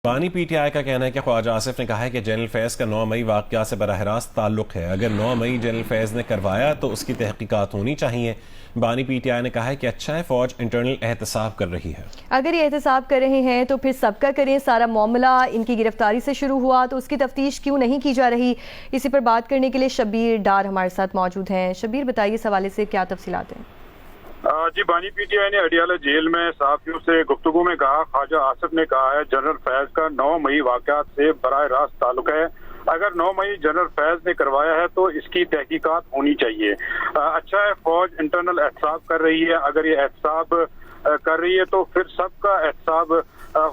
بانی P T I کا کہنا ہے کہ خواجہ آصف نے کہا ہے کہ جنرل فیض کا 9 مئی واقعہ سے براہ راست تعلق ہے. اگر 9 مئی جنرل فیض نے کروایا تو اس کی تحقیقات ہونی چاہیے. بانی پی ٹی آئی نے کہا ہے کہ اچھا ہے فوج انٹرنل احتساب کر رہی ہے. اگر یہ احتساب کر رہے ہیں تو پھر سب کا کریں. سارا معاملہ ان کی گرفتاری سے شروع ہوا تو اس کی تفتیش کیوں نہیں کی جا رہی؟ اسی پر بات کرنے کے لیے شبیر ڈار ہمارے ساتھ موجود ہیں. شبیر بتائیے اس حوالے سے کیا تفصیلات ہیں؟ جی، بانی پی ٹی آئی نے اڈیالہ جیل میں صحافیوں سے گفتگو میں کہا خواجہ آصف نے کہا ہے جنرل فیض کا 9 مئی واقعات سے براہ راست تعلق ہے. اگر 9 مئی جنرل فیض نے کروایا ہے تو اس کی تحقیقات ہونی چاہیے. اچھا ہے فوج انٹرنل احتساب کر رہی ہے. اگر یہ احتساب کر رہی ہے تو پھر سب کا احتساب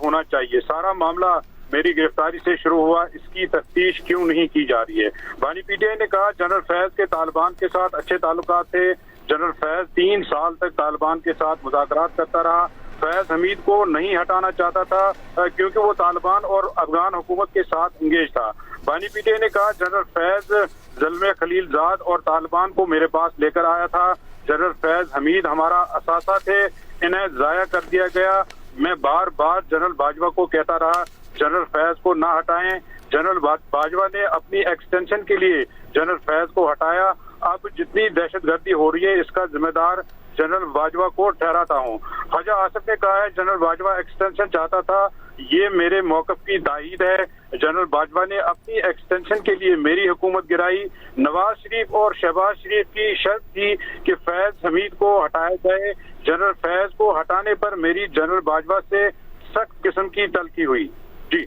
ہونا چاہیے. سارا معاملہ میری گرفتاری سے شروع ہوا، اس کی تفتیش کیوں نہیں کی جا رہی ہے؟ بانی پی ٹی آئی نے کہا جنرل فیض کے طالبان کے ساتھ اچھے تعلقات تھے. جنرل فیض 3 سال تک طالبان کے ساتھ مذاکرات کرتا رہا. فیض حمید کو نہیں ہٹانا چاہتا تھا کیونکہ وہ طالبان اور افغان حکومت کے ساتھ انگیج تھا. بانی پی ٹی آئی نے کہا جنرل فیض زلمے خلیل زاد اور طالبان کو میرے پاس لے کر آیا تھا. جنرل فیض حمید ہمارا اثاثہ تھے، انہیں ضائع کر دیا گیا. میں بار بار جنرل باجوہ کو کہتا رہا جنرل فیض کو نہ ہٹائیں. جنرل باجوہ نے اپنی ایکسٹینشن کے لیے جنرل فیض کو ہٹایا. اب جتنی دہشت گردی ہو رہی ہے اس کا ذمہ دار جنرل باجوہ کو ٹھہراتا ہوں. خواجہ آصف نے کہا ہے جنرل باجوہ ایکسٹینشن چاہتا تھا، یہ میرے موقف کی تائید ہے. جنرل باجوہ نے اپنی ایکسٹینشن کے لیے میری حکومت گرائی. نواز شریف اور شہباز شریف کی شرط تھی کہ فیض حمید کو ہٹایا جائے. جنرل فیض کو ہٹانے پر میری جنرل باجوہ سے سخت قسم کی تلخی ہوئی. جی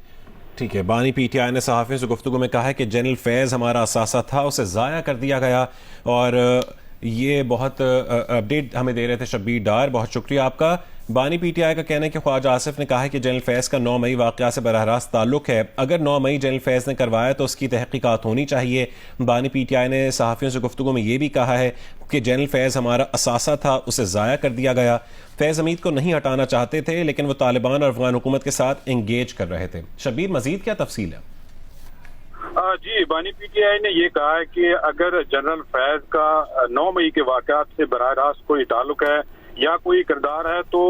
ٹھیک ہے. بانی پی ٹی آئی نے صحافیوں سے گفتگو میں کہا ہے کہ جنرل فیض ہمارا اثاثہ تھا، اسے ضائع کر دیا گیا. اور یہ بہت اپڈیٹ ہمیں دے رہے تھے شبیر ڈار، بہت شکریہ آپ کا. بانی پی ٹی آئی کا کہنا ہے کہ خواجہ آصف نے کہا ہے کہ جنرل فیض کا 9 مئی واقعہ سے براہ راست تعلق ہے. اگر 9 مئی جنرل فیض نے کروایا تو اس کی تحقیقات ہونی چاہیے. بانی پی ٹی آئی نے صحافیوں سے گفتگو میں یہ بھی کہا ہے کہ جنرل فیض ہمارا اثاثہ تھا، اسے ضائع کر دیا گیا. فیض حمید کو نہیں ہٹانا چاہتے تھے لیکن وہ طالبان اور افغان حکومت کے ساتھ انگیج کر رہے تھے. شبیر مزید کیا تفصیل ہے؟ جی، بانی پی ٹی آئی نے یہ کہا ہے کہ اگر جنرل فیض کا 9 مئی کے واقعات سے براہ راست کوئی تعلق ہے یا کوئی کردار ہے تو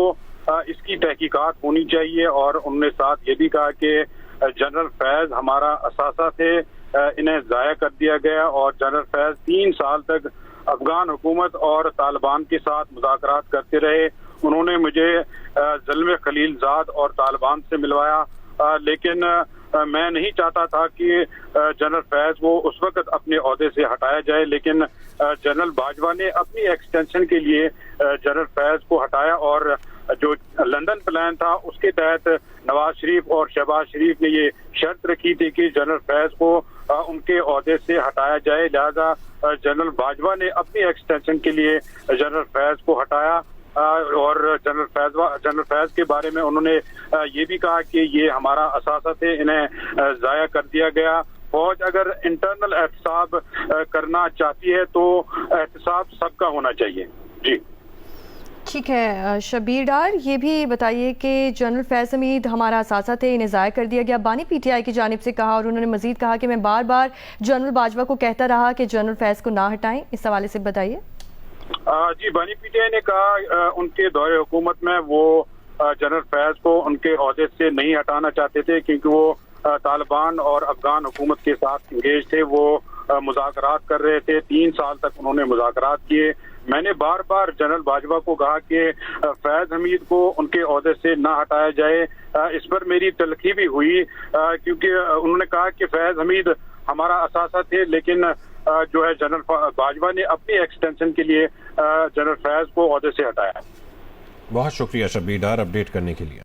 اس کی تحقیقات ہونی چاہیے. اور انہوں نے ساتھ یہ بھی کہا کہ جنرل فیض ہمارا اثاثہ تھے، انہیں ضائع کر دیا گیا. اور جنرل فیض 3 سال تک افغان حکومت اور طالبان کے ساتھ مذاکرات کرتے رہے. انہوں نے مجھے زلمے خلیل زاد اور طالبان سے ملوایا، لیکن میں نہیں چاہتا تھا کہ جنرل فیض کو اس وقت اپنے عہدے سے ہٹایا جائے. لیکن جنرل باجوہ نے اپنی ایکسٹینشن کے لیے جنرل فیض کو ہٹایا. اور جو لندن پلان تھا اس کے تحت نواز شریف اور شہباز شریف نے یہ شرط رکھی تھی کہ جنرل فیض کو ان کے عہدے سے ہٹایا جائے. لہذا جنرل باجوہ نے اپنی ایکسٹینشن کے لیے جنرل فیض کو ہٹایا. اور جنرل فیض کے بارے میں انہوں نے یہ بھی کہا کہ یہ ہمارا اثاثہ تھے، انہیں ضائع کر دیا گیا. فوج اگر انٹرنل احتساب کرنا چاہتی ہے تو احتساب سب کا ہونا چاہیے. جی ٹھیک ہے. شبیر ڈار یہ بھی بتائیے کہ جنرل فیض حمید ہمارا اثاثہ تھے، انہیں ضائع کر دیا گیا. بانی پی ٹی آئی کی جانب سے کہا اور انہوں نے مزید کہا کہ میں بار بار جنرل باجوہ کو کہتا رہا کہ جنرل فیض کو نہ ہٹائیں. اس حوالے سے بتائیے. جی، بانی پی ٹی آئی نے کہا ان کے دور حکومت میں وہ جنرل فیض کو ان کے عہدے سے نہیں ہٹانا چاہتے تھے کیونکہ وہ طالبان اور افغان حکومت کے ساتھ انگیج تھے. وہ مذاکرات کر رہے تھے. 3 سال تک انہوں نے مذاکرات کیے. میں نے بار بار جنرل باجوہ کو کہا کہ فیض حمید کو ان کے عہدے سے نہ ہٹایا جائے. اس پر میری تلخی بھی ہوئی کیونکہ انہوں نے کہا کہ فیض حمید ہمارا اثاثہ تھے، لیکن جو ہے جنرل باجوہ نے اپنی ایکسٹینشن کے لیے جنرل فیض کو عہدے سے ہٹایا. بہت شکریہ شبیر ڈار اپڈیٹ کرنے کے لیے.